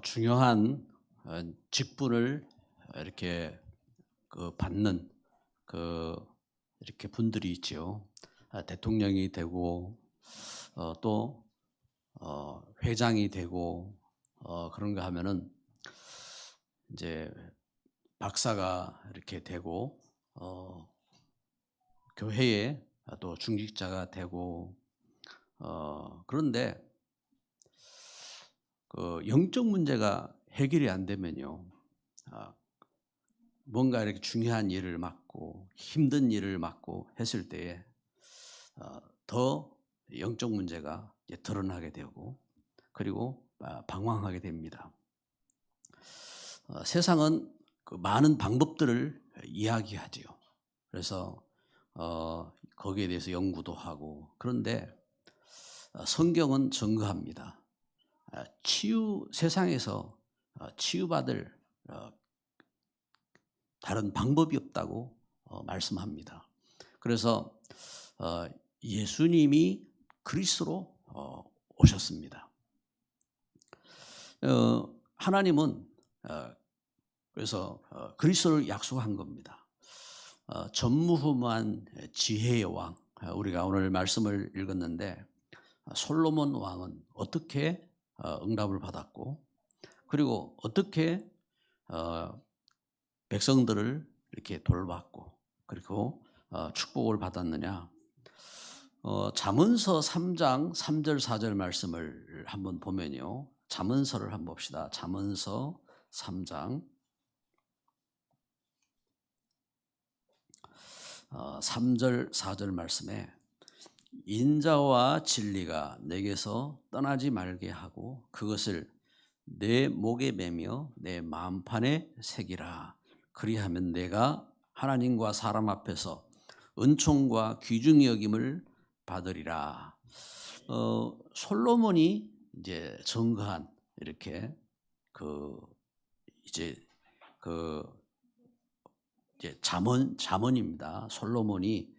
중요한 직분을 이렇게 받는 그 이렇게 분들이 있지요. 대통령이 되고 또 회장이 되고 그런가 하면은 이제 박사가 이렇게 되고 교회에 또 중직자가 되고 그런데 영적 문제가 해결이 안 되면요. 아, 뭔가 이렇게 중요한 일을 맡고 힘든 일을 맡고 했을 때에 더 영적 문제가 드러나게 되고 그리고 방황하게 됩니다. 세상은 많은 방법들을 이야기하지요. 그래서 거기에 대해서 연구도 하고 그런데 성경은 증거합니다. 세상에서 치유받을 다른 방법이 없다고 말씀합니다. 그래서 예수님이 그리스도로 오셨습니다. 하나님은 그래서 그리스도를 약속한 겁니다. 전무후무한 지혜의 왕, 우리가 오늘 말씀을 읽었는데 솔로몬 왕은 어떻게 응답을 받았고 그리고 어떻게 백성들을 이렇게 돌봤고 그리고 축복을 받았느냐. 잠언서 3장 3절 4절 말씀을 한번 보면요. 잠언서를 한번 봅시다. 잠언서 3장 3절 4절 말씀에 인자와 진리가 내게서 떠나지 말게 하고 그것을 내 목에 매며 내 마음판에 새기라. 그리하면 내가 하나님과 사람 앞에서 은총과 귀중히 여김을 받으리라. 솔로몬이 이제 증거한 이렇게 이제 잠언입니다. 솔로몬이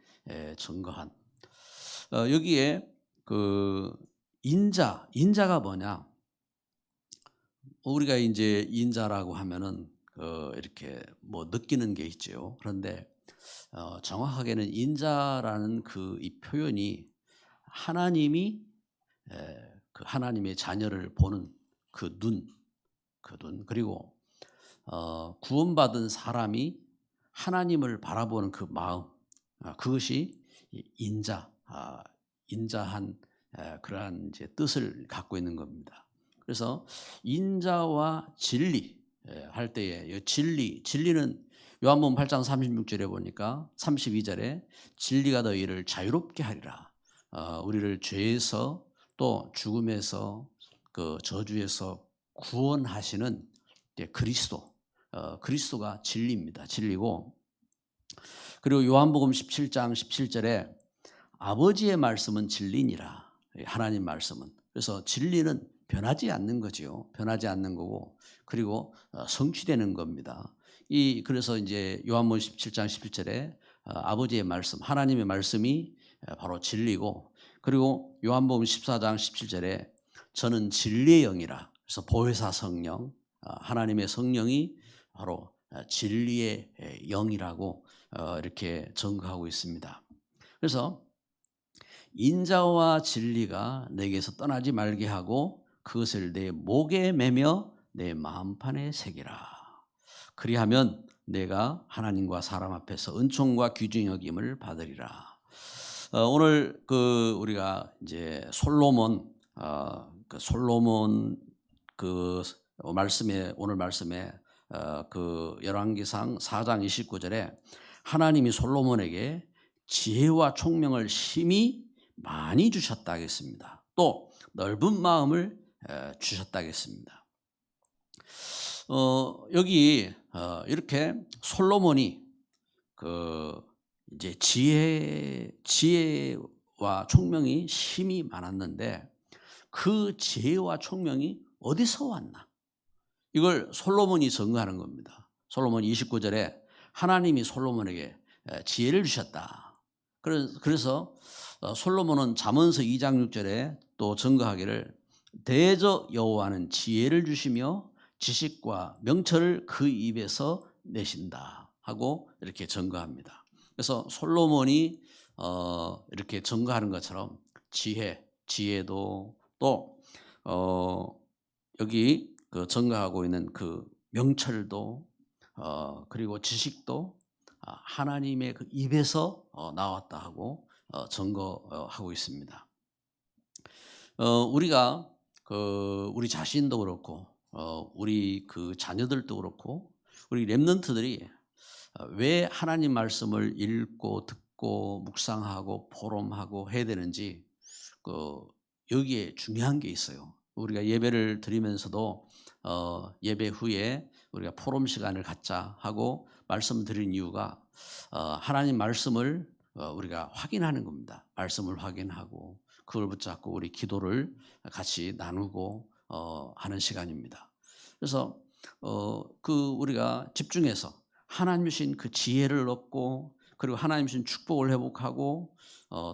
증거한 여기에 인자가 뭐냐? 우리가 이제 인자라고 하면은 이렇게 뭐 느끼는 게 있죠. 그런데 정확하게는 인자라는 이 표현이 하나님이 그 하나님의 자녀를 보는 그 눈 그리고 구원받은 사람이 하나님을 바라보는 그 마음 그것이 인자한 그러한 이제 뜻을 갖고 있는 겁니다. 그래서 인자와 진리 할 때에 진리는 요한복음 8장 36절에 보니까 32절에 진리가 너희를 자유롭게 하리라. 우리를 죄에서 또 죽음에서 그 저주에서 구원하시는 그리스도가 진리입니다. 진리고 그리고 요한복음 17장 17절에 아버지의 말씀은 진리니라. 하나님 말씀은. 그래서 진리는 변하지 않는 거지요. 변하지 않는 거고 그리고 성취되는 겁니다. 그래서 이제 요한복음 17장 17절에 아버지의 말씀, 하나님의 말씀이 바로 진리고 그리고 요한복음 14장 17절에 저는 진리의 영이라. 그래서 보혜사 성령, 하나님의 성령이 바로 진리의 영이라고 이렇게 증거하고 있습니다. 그래서 인자와 진리가 내게서 떠나지 말게 하고 그것을 내 목에 매며 내 마음판에 새기라. 그리하면 내가 하나님과 사람 앞에서 은총과 귀중히 여김을 받으리라. 오늘 우리가 이제 솔로몬 말씀에 오늘 말씀에 열왕기상 4장 29절에 하나님이 솔로몬에게 지혜와 총명을 심히 많이 주셨다 하겠습니다. 또 넓은 마음을 주셨다 하겠습니다. 여기 이렇게 솔로몬이 이제 지혜와 총명이 심히 많았는데 그 지혜와 총명이 어디서 왔나? 이걸 솔로몬이 증거하는 겁니다. 솔로몬 29절에 하나님이 솔로몬에게 지혜를 주셨다. 그래서 솔로몬은 잠언서 2장 6절에 또 증거하기를 대저 여호와는 지혜를 주시며 지식과 명철을 그 입에서 내신다 하고 이렇게 증거합니다. 그래서 솔로몬이 이렇게 증거하는 것처럼 지혜도 또 여기 그 증거하고 있는 그 명철도 그리고 지식도 하나님의 그 입에서 나왔다 하고 증거하고 있습니다. 우리가 우리 자신도 그렇고 우리 그 자녀들도 그렇고 우리 렘넌트들이 왜 하나님 말씀을 읽고 듣고 묵상하고 포럼하고 해야 되는지 여기에 중요한 게 있어요. 우리가 예배를 드리면서도 예배 후에 우리가 포럼 시간을 갖자 하고 말씀드린 이유가 하나님 말씀을 우리가 확인하는 겁니다. 말씀을 확인하고 그걸 붙잡고 우리 기도를 같이 나누고 하는 시간입니다. 그래서 우리가 집중해서 하나님 주신 그 지혜를 얻고 그리고 하나님 주신 축복을 회복하고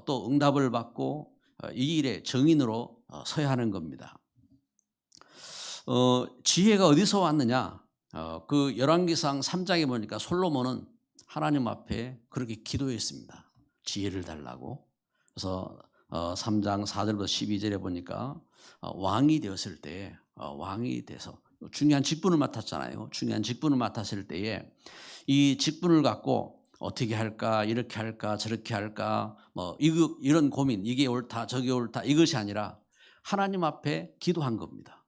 또 응답을 받고 이 일의 정인으로 서야 하는 겁니다. 지혜가 어디서 왔느냐? 그 열왕기상 3장에 보니까 솔로몬은 하나님 앞에 그렇게 기도했습니다. 지혜를 달라고. 그래서 3장 4절부터 12절에 보니까 왕이 되었을 때 왕이 돼서 중요한 직분을 맡았잖아요. 중요한 직분을 맡았을 때에 이 직분을 갖고 어떻게 할까, 이렇게 할까, 저렇게 할까, 이런 고민, 이게 옳다, 저게 옳다, 이것이 아니라 하나님 앞에 기도한 겁니다.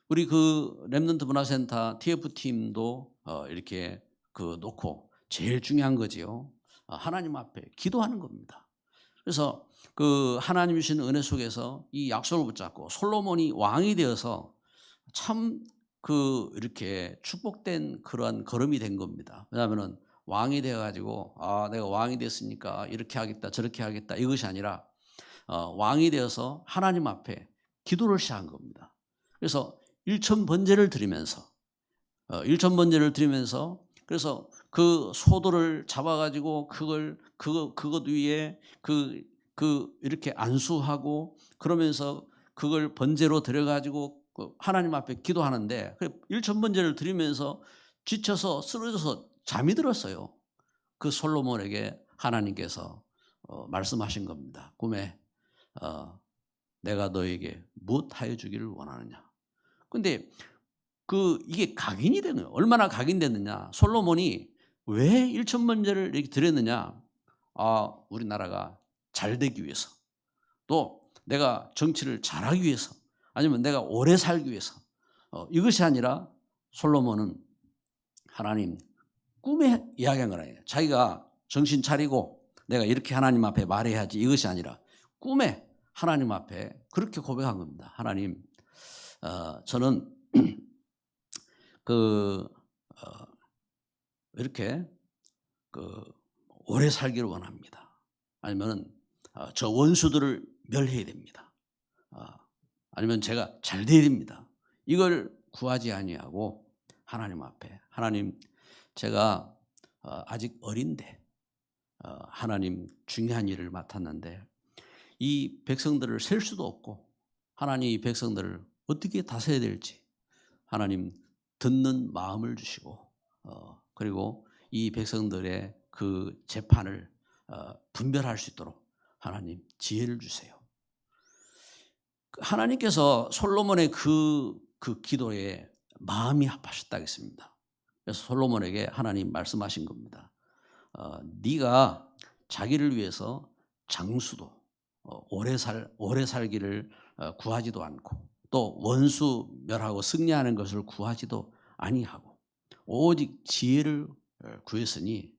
우리 그 렘넌트 문화센터 TF팀도 이렇게 놓고 제일 중요한 거지요. 하나님 앞에 기도하는 겁니다. 그래서 그 하나님 주신 은혜 속에서 이 약속을 붙잡고 솔로몬이 왕이 되어서 참 이렇게 축복된 그러한 걸음이 된 겁니다. 왜냐하면은 왕이 되어가지고 내가 왕이 됐으니까 이렇게 하겠다 저렇게 하겠다 이것이 아니라 왕이 되어서 하나님 앞에 기도를 시작한 겁니다. 그래서 일천번제를 드리면서 그래서 그 소도를 잡아가지고 그것 위에 이렇게 안수하고 그러면서 그걸 번제로 드려가지고 하나님 앞에 기도하는데 일천번제를 드리면서 지쳐서 쓰러져서 잠이 들었어요. 그 솔로몬에게 하나님께서 말씀하신 겁니다. 꿈에 내가 너에게 무엇하여 주기를 원하느냐. 근데 이게 각인이 된 거예요. 얼마나 각인됐느냐. 솔로몬이 왜 일천번제를 이렇게 드렸느냐. 우리나라가 잘 되기 위해서, 또 내가 정치를 잘하기 위해서, 아니면 내가 오래 살기 위해서, 이것이 아니라 솔로몬은 하나님 꿈에 이야기한 건 아니에요. 자기가 정신 차리고 내가 이렇게 하나님 앞에 말해야지 이것이 아니라 꿈에 하나님 앞에 그렇게 고백한 겁니다. 하나님, 저는 이렇게 오래 살기를 원합니다. 아니면 저 원수들을 멸해야 됩니다. 아니면 제가 잘 돼야 됩니다. 이걸 구하지 아니하고 하나님 앞에 하나님, 제가 아직 어린데 하나님 중요한 일을 맡았는데 이 백성들을 셀 수도 없고 하나님 이 백성들을 어떻게 다스려야 될지 하나님 듣는 마음을 주시고 그리고 이 백성들의 그 재판을 분별할 수 있도록 하나님 지혜를 주세요. 하나님께서 솔로몬의 그 기도에 마음이 합하셨다 했습니다. 그래서 솔로몬에게 하나님 말씀하신 겁니다. 네가 자기를 위해서 장수도 오래 살기를 구하지도 않고 또 원수 멸하고 승리하는 것을 구하지도 아니하고 오직 지혜를 구했으니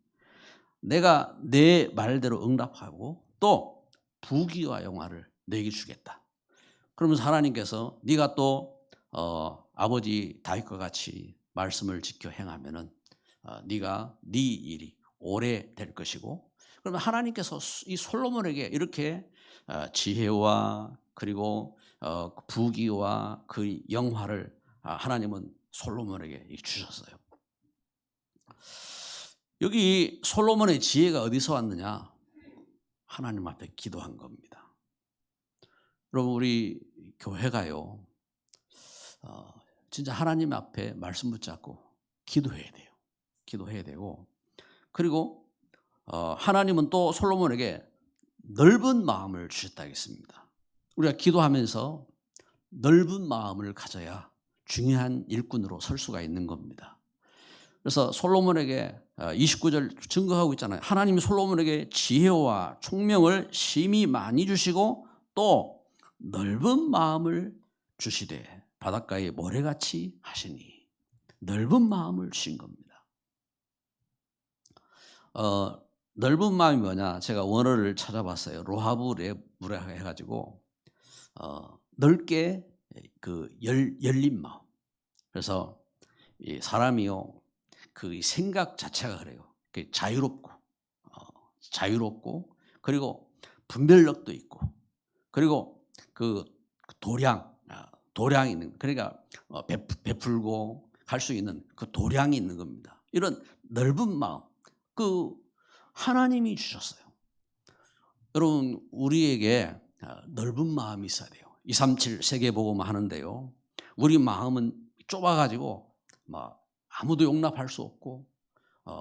내가 내 말대로 응답하고 또 부귀와 영화를 내게 주겠다. 그러면서 하나님께서 네가 또 아버지 다윗과 같이 말씀을 지켜 행하면은 네가 네 일이 오래 될 것이고, 그러면 하나님께서 이 솔로몬에게 이렇게 지혜와 그리고 부귀와 그 영화를 하나님은 솔로몬에게 주셨어요. 여기 솔로몬의 지혜가 어디서 왔느냐? 하나님 앞에 기도한 겁니다. 여러분, 우리 교회가요, 진짜 하나님 앞에 말씀 붙잡고 기도해야 돼요. 기도해야 되고, 그리고 하나님은 또 솔로몬에게 넓은 마음을 주셨다 했습니다. 우리가 기도하면서 넓은 마음을 가져야 중요한 일꾼으로 설 수가 있는 겁니다. 그래서 솔로몬에게 29절 증거하고 있잖아요. 하나님이 솔로몬에게 지혜와 총명을 심히 많이 주시고 또 넓은 마음을 주시되 바닷가에 모래같이 하시니, 넓은 마음을 주신 겁니다. 넓은 마음이 뭐냐? 제가 원어를 찾아봤어요. 로하브 레브라 해가지고 넓게 열린 마음. 그래서 이 사람이요, 그 생각 자체가 그래요. 자유롭고 그리고 분별력도 있고, 그리고 그 도량이 있는, 그러니까 베풀고 할 수 있는 그 도량이 있는 겁니다. 이런 넓은 마음, 하나님이 주셨어요. 여러분, 우리에게 넓은 마음이 있어야 돼요. 237 세계복음 하는데요, 우리 마음은 좁아가지고 아무도 용납할 수 없고,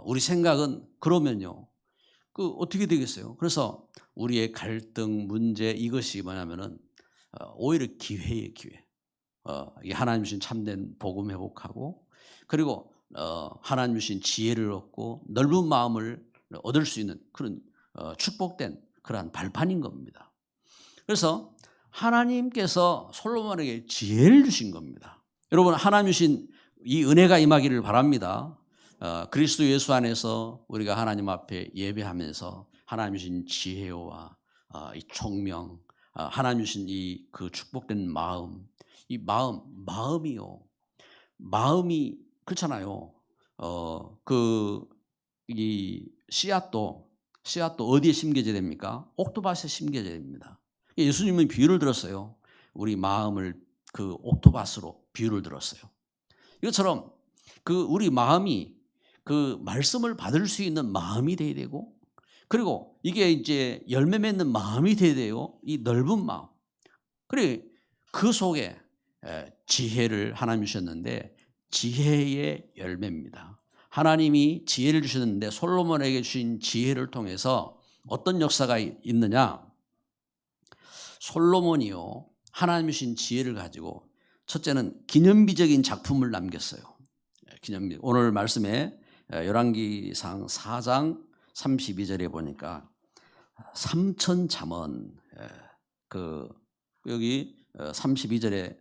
우리 생각은 그러면요, 어떻게 되겠어요? 그래서 우리의 갈등, 문제, 이것이 뭐냐면은 오히려 기회예요, 기회. 하나님 주신 참된 복음 회복하고, 그리고 하나님 주신 지혜를 얻고 넓은 마음을 얻을 수 있는 그런 축복된 그러한 발판인 겁니다. 그래서 하나님께서 솔로몬에게 지혜를 주신 겁니다. 여러분, 하나님 주신 이 은혜가 임하기를 바랍니다. 그리스도 예수 안에서 우리가 하나님 앞에 예배하면서 하나님 주신 지혜와 이 총명, 하나님 주신 이 축복된 마음, 이 마음이요, 마음이 그렇잖아요. 이 씨앗도 어디에 심겨져야 됩니까? 옥토밭에 심겨져야 됩니다. 예수님은 비유를 들었어요. 우리 마음을 옥토밭으로 비유를 들었어요. 이것처럼 우리 마음이 말씀을 받을 수 있는 마음이 돼야 되고, 그리고 이게 이제 열매 맺는 마음이 돼야 돼요. 이 넓은 마음. 그래, 그 속에 지혜를 하나님 주셨는데, 지혜의 열매입니다. 하나님이 지혜를 주셨는데 솔로몬에게 주신 지혜를 통해서 어떤 역사가 있느냐? 솔로몬이요, 하나님 주신 지혜를 가지고 첫째는 기념비적인 작품을 남겼어요. 오늘 말씀에 열왕기상 4장 32절에 보니까 3천 잠언, 여기 32절에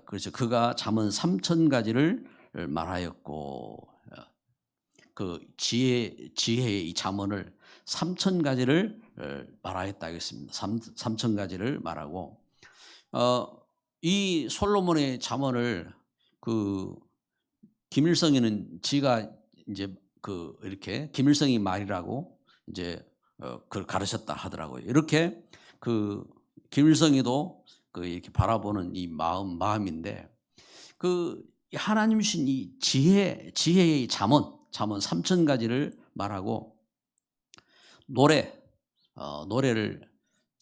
그렇죠. 그가 잠언 3천 가지를 말하였고, 지혜의 이 잠언을 3천 가지를 말하였다 하겠습니다. 3천 가지를 말하고, 이 솔로몬의 잠언을 김일성이는 지가 이제 이렇게 김일성이 말이라고 이제 그걸 가르쳤다 하더라고요. 이렇게 김일성이도 이렇게 바라보는 이 마음인데, 하나님 주신 이 지혜의 잠언 3천 가지를 말하고, 노래를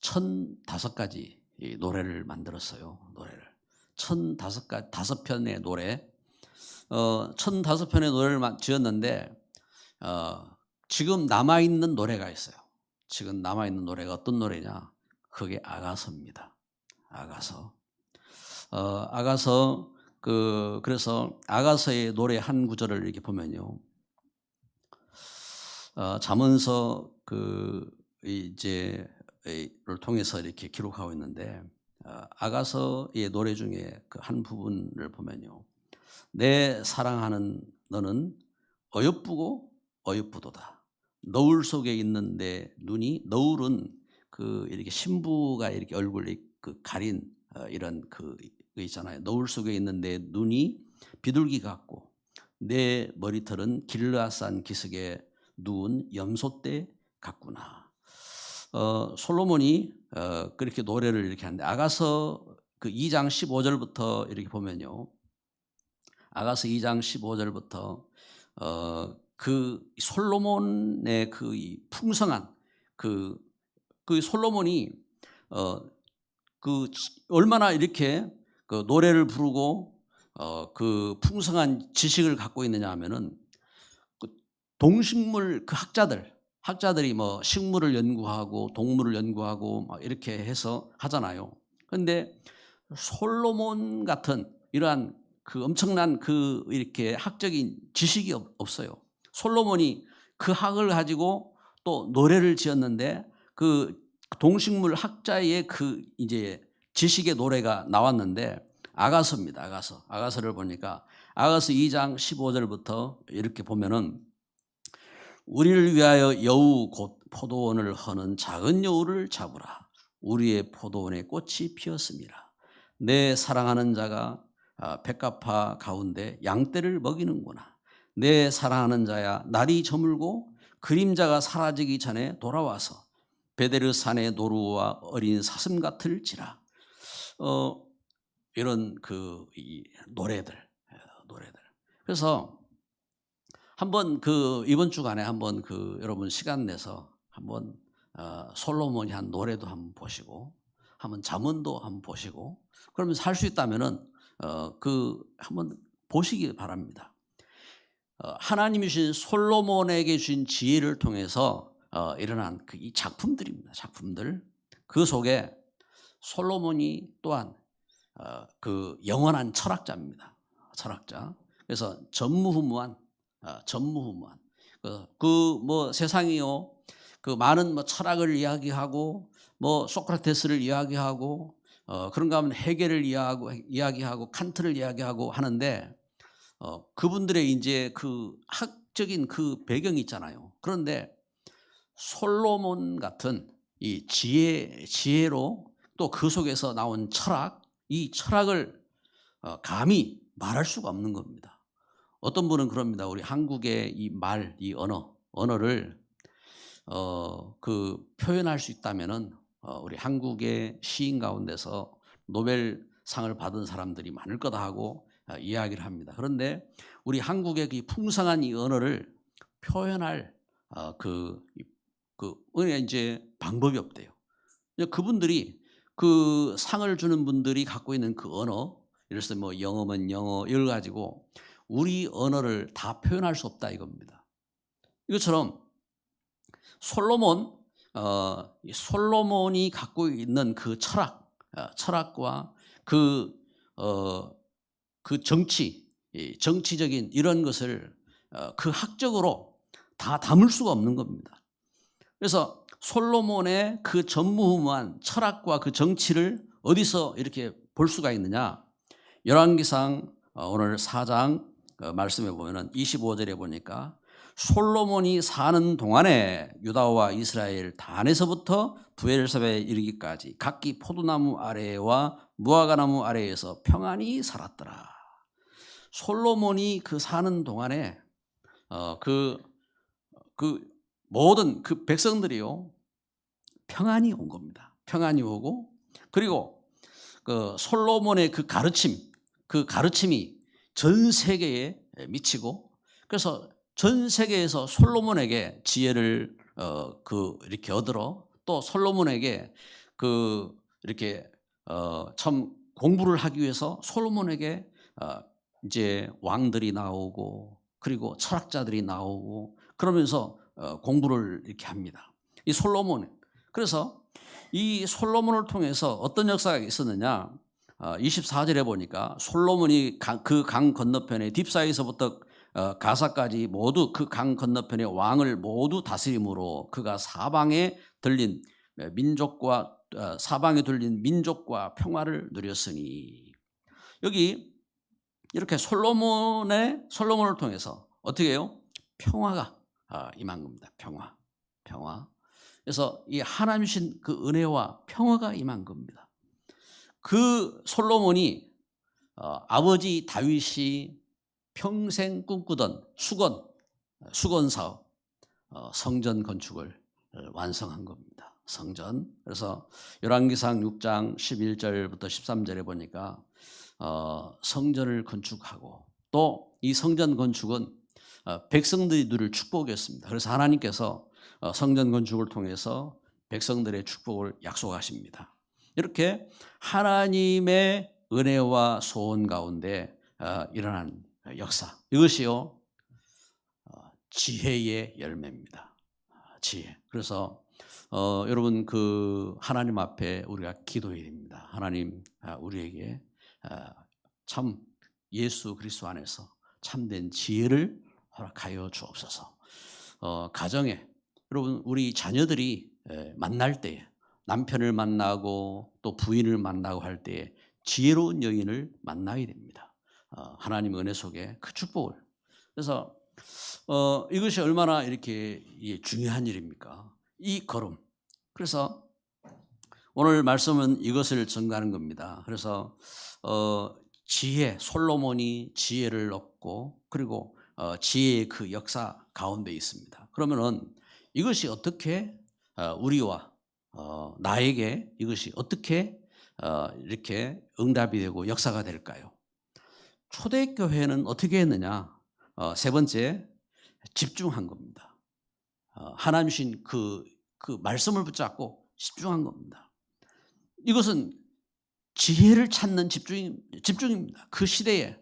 1,005가지 노래를 만들었어요. 노래를 5편의 노래, 1,005편의 노래를 지었는데, 지금 남아있는 노래가 있어요. 지금 남아있는 노래가 어떤 노래냐? 그게 아가서입니다. 아가서. 그래서 아가서의 노래 한 구절을 이렇게 보면요, 잠언서 를 통해서 이렇게 기록하고 있는데, 아가서의 노래 중에 한 부분을 보면요, 내 사랑하는 너는 어여쁘고 어여쁘도다. 너울 속에 있는 내 눈이, 너울은 이렇게 신부가 이렇게 얼굴 가린 이런 있잖아요. 너울 속에 있는 내 눈이 비둘기 같고, 내 머리털은 길르앗산 기슭에 누운 염소떼 같구나. 솔로몬이 그렇게 노래를 이렇게 하는데, 아가서 2장 15절부터 이렇게 보면요, 아가서 2장 15절부터 솔로몬의 풍성한 솔로몬이 얼마나 이렇게 노래를 부르고 그 풍성한 지식을 갖고 있느냐 하면은 그 동식물 그 학자들이 뭐 식물을 연구하고 동물을 연구하고 막 이렇게 해서 하잖아요. 그런데 솔로몬 같은 이러한 그 엄청난 그 이렇게 학적인 지식이 없어요. 솔로몬이 그 학을 가지고 또 노래를 지었는데 그 동식물 학자의 그 이제 지식의 노래가 나왔는데 아가서입니다. 아가서를 보니까 아가서 2장 15절부터 이렇게 보면은 우리를 위하여 여우 곧 포도원을 허는 작은 여우를 잡으라. 우리의 포도원에 꽃이 피었습니다. 내 사랑하는 자가 백합화 가운데 양떼를 먹이는구나. 내 사랑하는 자야 날이 저물고 그림자가 사라지기 전에 돌아와서 베데르 산의 노루와 어린 사슴 같을지라. 이런 이 노래들. 그래서 한번 이번 주간에 한번 여러분 시간 내서 한번 솔로몬이 한 노래도 한번 보시고 한번 잠언도 한번 보시고 그러면서 할 수 있다면은 한번 보시기 바랍니다. 하나님이 주신 솔로몬에게 주신 지혜를 통해서 일어난 이 작품들입니다. 작품들 그 속에 솔로몬이 또한 그 영원한 철학자입니다. 철학자. 그래서 전무후무한 뭐 세상이요 그 많은 뭐 철학을 이야기하고 뭐 소크라테스를 이야기하고 그런가 하면 헤겔을 이야기하고 칸트를 이야기하고 하는데 그분들의 이제 그 학적인 그 배경이 있잖아요. 그런데 솔로몬 같은 이 지혜로 또 그 속에서 나온 철학, 이 철학을 감히 말할 수가 없는 겁니다. 어떤 분은 그럽니다. 우리 한국의 이 언어를 표현할 수 있다면은 우리 한국의 시인 가운데서 노벨상을 받은 사람들이 많을 거다 하고 이야기를 합니다. 그런데 우리 한국의 그 풍성한 이 언어를 표현할 이제 방법이 없대요. 그분들이 그 상을 주는 분들이 갖고 있는 그 언어, 예를 들어서 뭐 영어면 영어 이걸 가지고 우리 언어를 다 표현할 수 없다 이겁니다. 이것처럼 솔로몬이 갖고 있는 그 철학과 그 정치적인 이런 것을 그 학적으로 다 담을 수가 없는 겁니다. 그래서 솔로몬의 그 전무후무한 철학과 그 정치를 어디서 이렇게 볼 수가 있느냐? 열왕기상 오늘 4장 말씀해 보면은 25절에 보니까 솔로몬이 사는 동안에 유다와 이스라엘 단에서부터 브엘사베에 이르기까지 각기 포도나무 아래와 무화과나무 아래에서 평안히 살았더라. 솔로몬이 사는 동안에 모든 그 백성들이요 평안이 온 겁니다. 평안이 오고 그리고 솔로몬의 그 가르침이 전 세계에 미치고 그래서 전 세계에서 솔로몬에게 지혜를 이렇게 얻으러 또 솔로몬에게 이렇게 참 공부를 하기 위해서 솔로몬에게 이제 왕들이 나오고 그리고 철학자들이 나오고 그러면서 공부를 이렇게 합니다. 이 솔로몬. 그래서 이 솔로몬을 통해서 어떤 역사가 있었느냐? 24절에 보니까 솔로몬이 그 강 건너편에 딥사에서부터 가사까지 모두 그 강 건너편의 왕을 모두 다스림으로 그가 사방에 들린 민족과 평화를 누렸으니 여기 이렇게 솔로몬을 통해서 어떻게 해요? 평화가 임한 겁니다. 평화. 그래서 이 하나님 주신 그 은혜와 평화가 임한 겁니다. 그 솔로몬이 아버지 다윗이 평생 꿈꾸던 수건 사업, 성전 건축을 완성한 겁니다. 성전. 그래서 열왕기상 6장 11절부터 13절에 보니까 성전을 건축하고 또 이 성전 건축은 백성들이 누릴 축복이었습니다. 그래서 하나님께서 성전 건축을 통해서 백성들의 축복을 약속하십니다. 이렇게 하나님의 은혜와 소원 가운데 일어난 역사. 이것이요 지혜의 열매입니다. 지혜. 그래서 여러분 그 하나님 앞에 우리가 기도해야 됩니다. 하나님 우리에게 참 예수 그리스도 안에서 참된 지혜를 허락하여 주옵소서. 가정에 여러분 우리 자녀들이 만날 때에 남편을 만나고 또 부인을 만나고 할 때에 지혜로운 여인을 만나야 됩니다. 하나님의 은혜 속에 그 축복을. 그래서 이것이 얼마나 이렇게 중요한 일입니까? 이 걸음. 그래서 오늘 말씀은 이것을 증가하는 겁니다. 그래서 지혜, 솔로몬이 지혜를 얻고 그리고 지혜의 그 역사 가운데 있습니다. 그러면은 이것이 어떻게 우리와 나에게 이것이 어떻게 이렇게 응답이 되고 역사가 될까요? 초대교회는 어떻게 했느냐? 세 번째, 집중한 겁니다. 하나님 주신 그 말씀을 붙잡고 집중한 겁니다. 이것은 지혜를 찾는 집중입니다. 그 시대의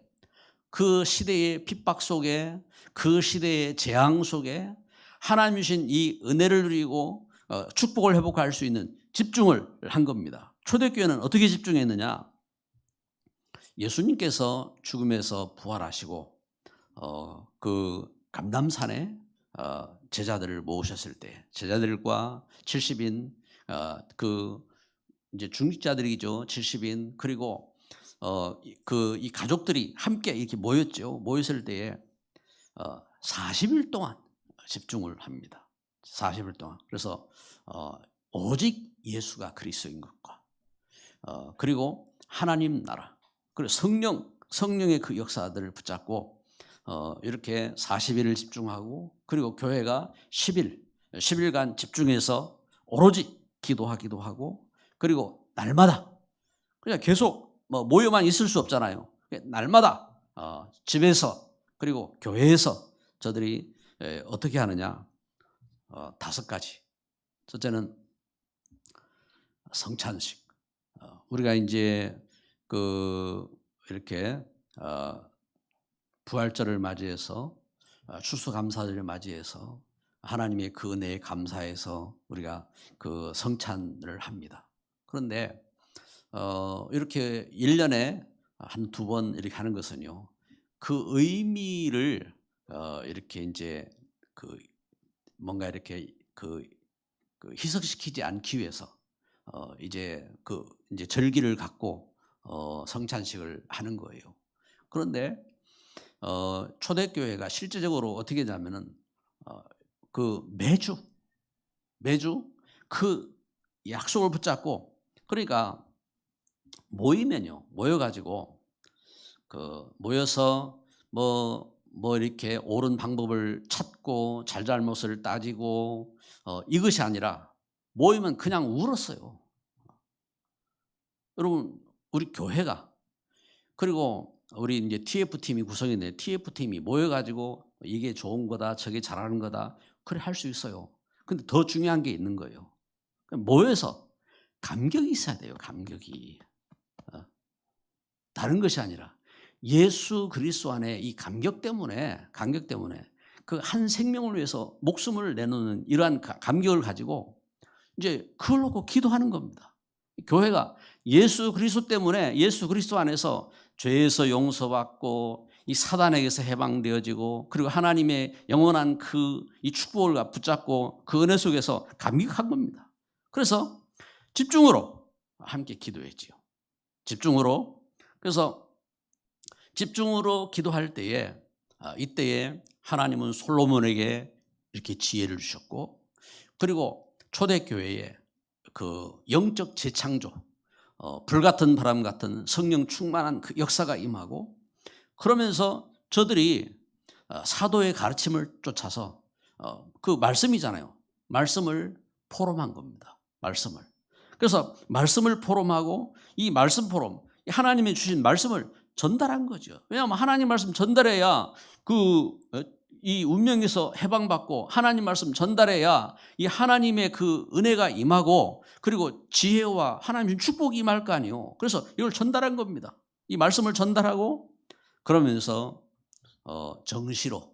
핍박 속에 그 시대의 재앙 속에 하나님 주신 이 은혜를 누리고 축복을 회복할 수 있는 집중을 한 겁니다. 초대교회는 어떻게 집중했느냐? 예수님께서 죽음에서 부활하시고 그 감람산에 제자들을 모으셨을 때 제자들과 70인 그 이제 중직자들이죠. 70인 그리고 이 가족들이 함께 이렇게 모였죠. 모였을 때에 40일 동안 집중을 합니다. 40일 동안. 그래서 오직 예수가 그리스도인 것과 그리고 하나님 나라 그리고 성령의 그 역사들을 붙잡고 이렇게 40일을 집중하고 그리고 교회가 10일간 집중해서 오로지 기도하기도 하고 그리고 날마다 그냥 계속 모여만 있을 수 없잖아요. 날마다 집에서 그리고 교회에서 저들이 어떻게 하느냐 5가지. 첫째는 성찬식. 우리가 이제 이렇게 부활절을 맞이해서 추수감사절을 맞이해서 하나님의 그 은혜에 감사해서 우리가 그 성찬을 합니다. 그런데 이렇게 1년에 한 2번 이렇게 하는 것은요. 그 의미를 이렇게 이제 뭔가 이렇게 희석시키지 않기 위해서 이제 절기를 갖고 성찬식을 하는 거예요. 그런데 초대교회가 실제적으로 어떻게 하냐면은 매주 그 약속을 붙잡고 그러니까 모여가지고 모여서 이렇게 옳은 방법을 찾고 잘잘못을 따지고 이것이 아니라 모이면 그냥 울었어요. 여러분 우리 교회가 그리고 우리 이제 TF팀이 구성이 돼. TF팀이 모여가지고 이게 좋은 거다 저게 잘하는 거다 그래 할 수 있어요. 근데 더 중요한 게 있는 거예요. 모여서 감격이 있어야 돼요. 감격이. 다른 것이 아니라 예수 그리스도 안에 이 감격 때문에 그 한 생명을 위해서 목숨을 내놓는 이러한 감격을 가지고 이제 그걸 놓고 기도하는 겁니다. 교회가 예수 그리스도 때문에 예수 그리스도 안에서 죄에서 용서받고 이 사단에게서 해방되어지고 그리고 하나님의 영원한 이 축복을 붙잡고 그 은혜 속에서 감격한 겁니다. 그래서 집중으로 함께 기도했지요. 그래서 집중으로 기도할 때에 이때에 하나님은 솔로몬에게 이렇게 지혜를 주셨고 그리고 초대교회에 그 영적 재창조 불같은 바람 같은 성령 충만한 그 역사가 임하고 그러면서 저들이 사도의 가르침을 쫓아서 그 말씀이잖아요. 말씀을 포럼한 겁니다. 그래서 말씀을 포럼하고 이 말씀 포럼 하나님이 주신 말씀을 전달한 거죠. 왜냐하면 하나님 말씀 전달해야 이 운명에서 해방받고 하나님 말씀 전달해야 이 하나님의 그 은혜가 임하고 그리고 지혜와 하나님의 축복이 임할 거 아니에요. 그래서 이걸 전달한 겁니다. 이 말씀을 전달하고 그러면서 정시로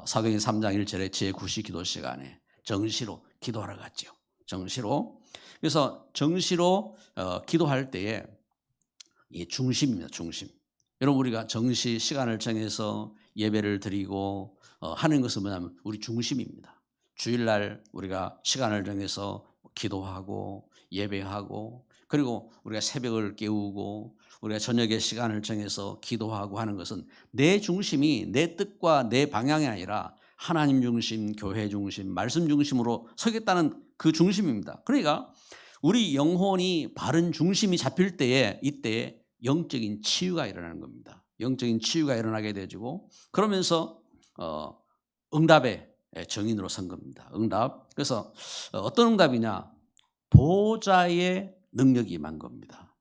사도행전 3장 1절에 제9시 기도 시간에 정시로 기도하러 갔죠. 정시로. 그래서 정시로 기도할 때에 이 중심입니다. 중심. 여러분 우리가 정시 시간을 정해서 예배를 드리고 하는 것은 뭐냐면 우리 중심입니다. 주일날 우리가 시간을 정해서 기도하고 예배하고 그리고 우리가 새벽을 깨우고 우리가 저녁에 시간을 정해서 기도하고 하는 것은 내 중심이 내 뜻과 내 방향이 아니라 하나님 중심, 교회 중심, 말씀 중심으로 서겠다는 그 중심입니다. 그러니까 우리 영혼이 바른 중심이 잡힐 때에 이때에 영적인 치유가 일어나는 겁니다. 영적인 치유가 일어나게 되고 그러면서 응답의 정인으로 선 겁니다. 응답. 그래서 어떤 응답이냐? 보호자의 능력이 임한 겁니다.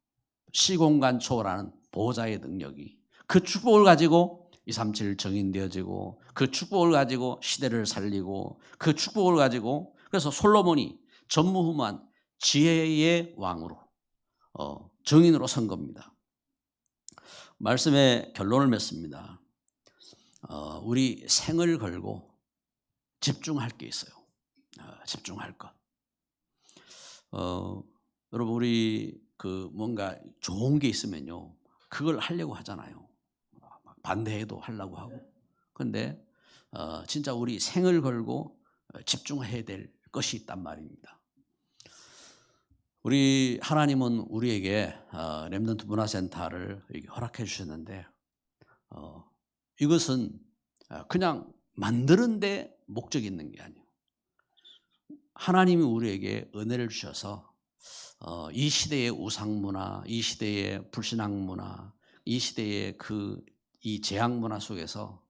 시공간 초월하는 보호자의 능력이 그 축복을 가지고 237 정인되어지고 그 축복을 가지고 시대를 살리고 그 축복을 가지고 그래서 솔로몬이 전무후무한 지혜의 왕으로 정인으로 선 겁니다. 말씀의 결론을 맺습니다. 우리 생을 걸고 집중할 게 있어요. 집중할 것. 여러분 우리 뭔가 좋은 게 있으면요 그걸 하려고 하잖아요. 반대해도 하려고 하고. 그런데 진짜 우리 생을 걸고 집중해야 될 것이 있단 말입니다. 우리 하나님은 우리에게 렘넌트 문화센터를 허락해 주셨는데 이것은 그냥 만드는 데 목적이 있는 게 아니에요. 하나님이 우리에게 은혜를 주셔서 이 시대의 우상문화, 이 시대의 불신앙문화, 이 시대의 이 제약문화 속에서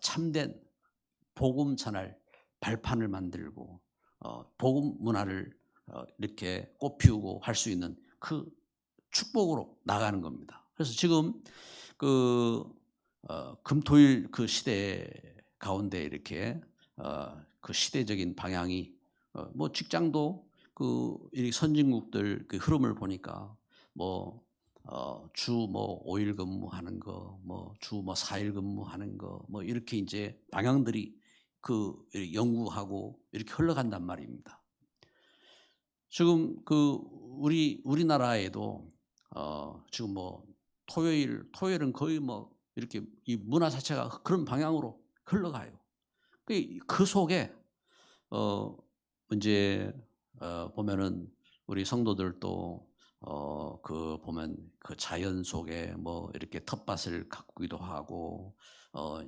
참된 복음 전할 발판을 만들고 복음 문화를 이렇게 꽃피우고 할 수 있는 그 축복으로 나가는 겁니다. 그래서 지금 금토일 그 시대 가운데 이렇게 그 시대적인 방향이 뭐 직장도 이 선진국들 그 흐름을 보니까 주 5일 근무하는 거, 주 4일 근무하는 거, 이렇게 이제 방향들이 연구하고 이렇게 흘러간단 말입니다. 지금 우리나라에도 지금 토요일은 거의 이렇게 이 문화 자체가 그런 방향으로 흘러가요. 그 속에 이제 보면은 우리 성도들도 보면 그 자연 속에 이렇게 텃밭을 가꾸기도 하고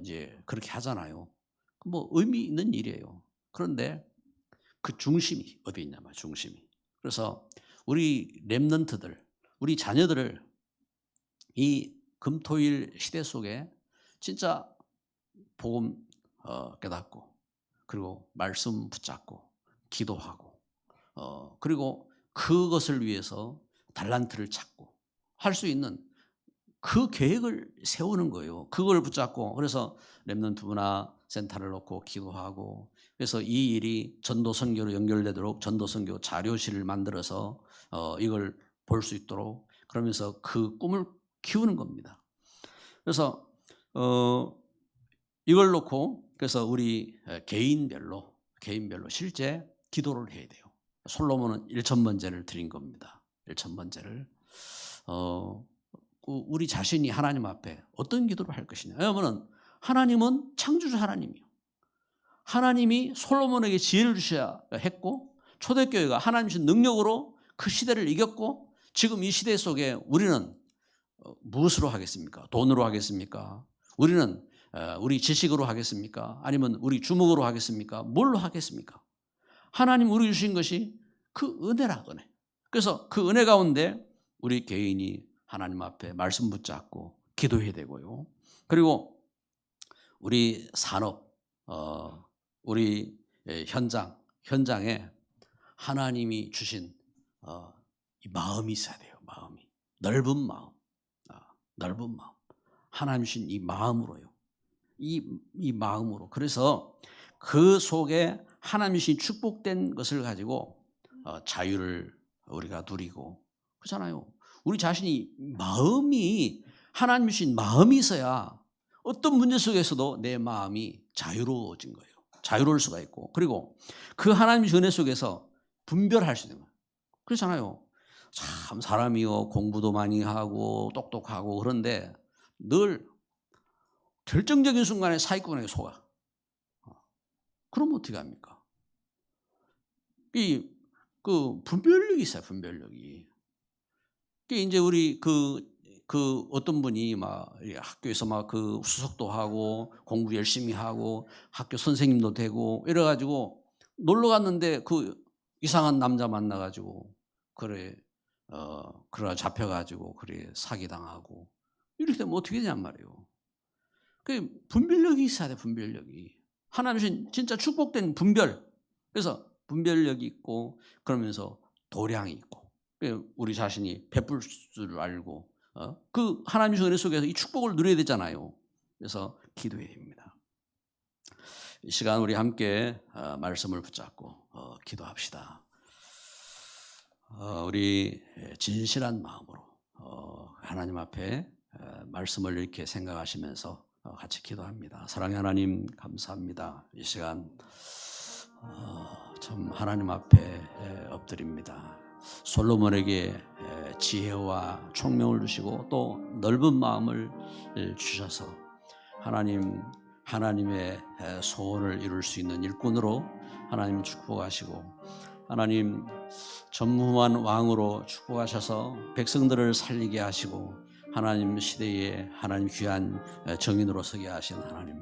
이제 그렇게 하잖아요. 의미 있는 일이에요. 그런데 그 중심이 어디 있냐 말이에요. 중심이. 그래서 우리 렘넌트들, 우리 자녀들을 이 금토일 시대 속에 진짜 복음 깨닫고 그리고 말씀 붙잡고 기도하고 그리고 그것을 위해서 달란트를 찾고 할 수 있는 그 계획을 세우는 거예요. 그걸 붙잡고 그래서 렘넌트 문화 센터를 놓고 기도하고 그래서 이 일이 전도 선교로 연결되도록 전도 선교 자료실을 만들어서 이걸 볼 수 있도록 그러면서 그 꿈을 키우는 겁니다. 그래서 이걸 놓고 그래서 우리 개인별로 실제 기도를 해야 돼요. 솔로몬은 1,000번제를 드린 겁니다. 1,000번제를 우리 자신이 하나님 앞에 어떤 기도를 할 것이냐. 왜냐하면 하나님은 창조주 하나님이에요. 하나님이 솔로몬에게 지혜를 주셔야 했고 초대교회가 하나님 주신 능력으로 그 시대를 이겼고 지금 이 시대 속에 우리는 무엇으로 하겠습니까? 돈으로 하겠습니까? 우리는 우리 지식으로 하겠습니까? 아니면 우리 주먹으로 하겠습니까? 뭘로 하겠습니까? 하나님 우리 주신 것이 그 은혜라 은혜. 그래서 그 은혜 가운데 우리 개인이 하나님 앞에 말씀 붙잡고 기도해야 되고요. 그리고 우리 산업, 우리 현장에 하나님이 주신 이 마음이 있어야 돼요. 마음이 넓은 마음, 넓은 마음. 하나님 주신 이 마음으로요. 이 마음으로. 그래서 그 속에 하나님 주신 축복된 것을 가지고 자유를 우리가 누리고 그렇잖아요. 우리 자신이 마음이 하나님 주신 마음이 있어야 어떤 문제 속에서도 내 마음이 자유로워진 거예요. 자유로울 수가 있고, 그리고 그 하나님의 은혜 속에서 분별할 수 있는 거예요. 그렇잖아요. 참 사람이요, 공부도 많이 하고 똑똑하고 그런데 늘 결정적인 순간에 사기꾼에게 속아. 그럼 어떻게 합니까? 그 분별력이 있어요. 분별력이. 이제 우리 어떤 분이 막 학교에서 막 그 수석도 하고 공부 열심히 하고 학교 선생님도 되고 이래가지고 놀러 갔는데 그 이상한 남자 만나가지고 그래 잡혀가지고 그래 사기당하고 이렇게 되면 어떻게 되냔 말이에요. 그 분별력이 있어야 돼. 분별력이. 하나님은 진짜 축복된 분별. 그래서 분별력이 있고 그러면서 도량이 있고 우리 자신이 베풀 줄 알고 그 하나님의 은혜 속에서 이 축복을 누려야 되잖아요. 그래서 기도해야 됩니다. 이 시간 우리 함께 말씀을 붙잡고 기도합시다. 우리 진실한 마음으로 하나님 앞에 말씀을 이렇게 생각하시면서 같이 기도합니다. 사랑의 하나님 감사합니다. 이 시간 참 하나님 앞에 엎드립니다. 솔로몬에게 지혜와 총명을 주시고 또 넓은 마음을 주셔서 하나님의 소원을 이룰 수 있는 일꾼으로 하나님 축복하시고 하나님 전무후무한 왕으로 축복하셔서 백성들을 살리게 하시고 하나님 시대에 하나님 귀한 정인으로 서게 하신 하나님,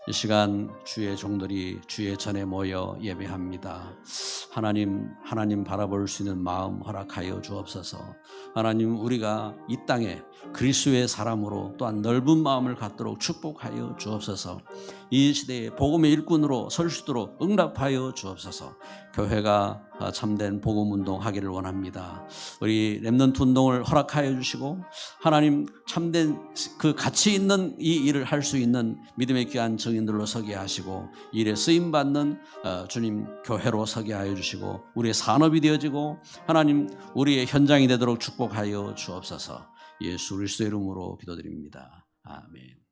이 시간 주의 종들이 주의 전에 모여 예배합니다. 하나님 바라볼 수 있는 마음 허락하여 주옵소서. 하나님, 우리가 이 땅에 그리스도의 사람으로 또한 넓은 마음을 갖도록 축복하여 주옵소서. 이 시대에 복음의 일꾼으로 설 수 있도록 응답하여 주옵소서. 교회가 참된 복음 운동 하기를 원합니다. 우리 렘넌트 운동을 허락하여 주시고 하나님 참된 그 가치 있는 이 일을 할 수 있는 믿음의 귀한 증인들로 서게 하시고 일에 쓰임 받는 주님 교회로 서게 하여 주시고 우리의 산업이 되어지고 하나님 우리의 현장이 되도록 축복하여 주옵소서. 예수 그리스도의 이름으로 기도드립니다. 아멘.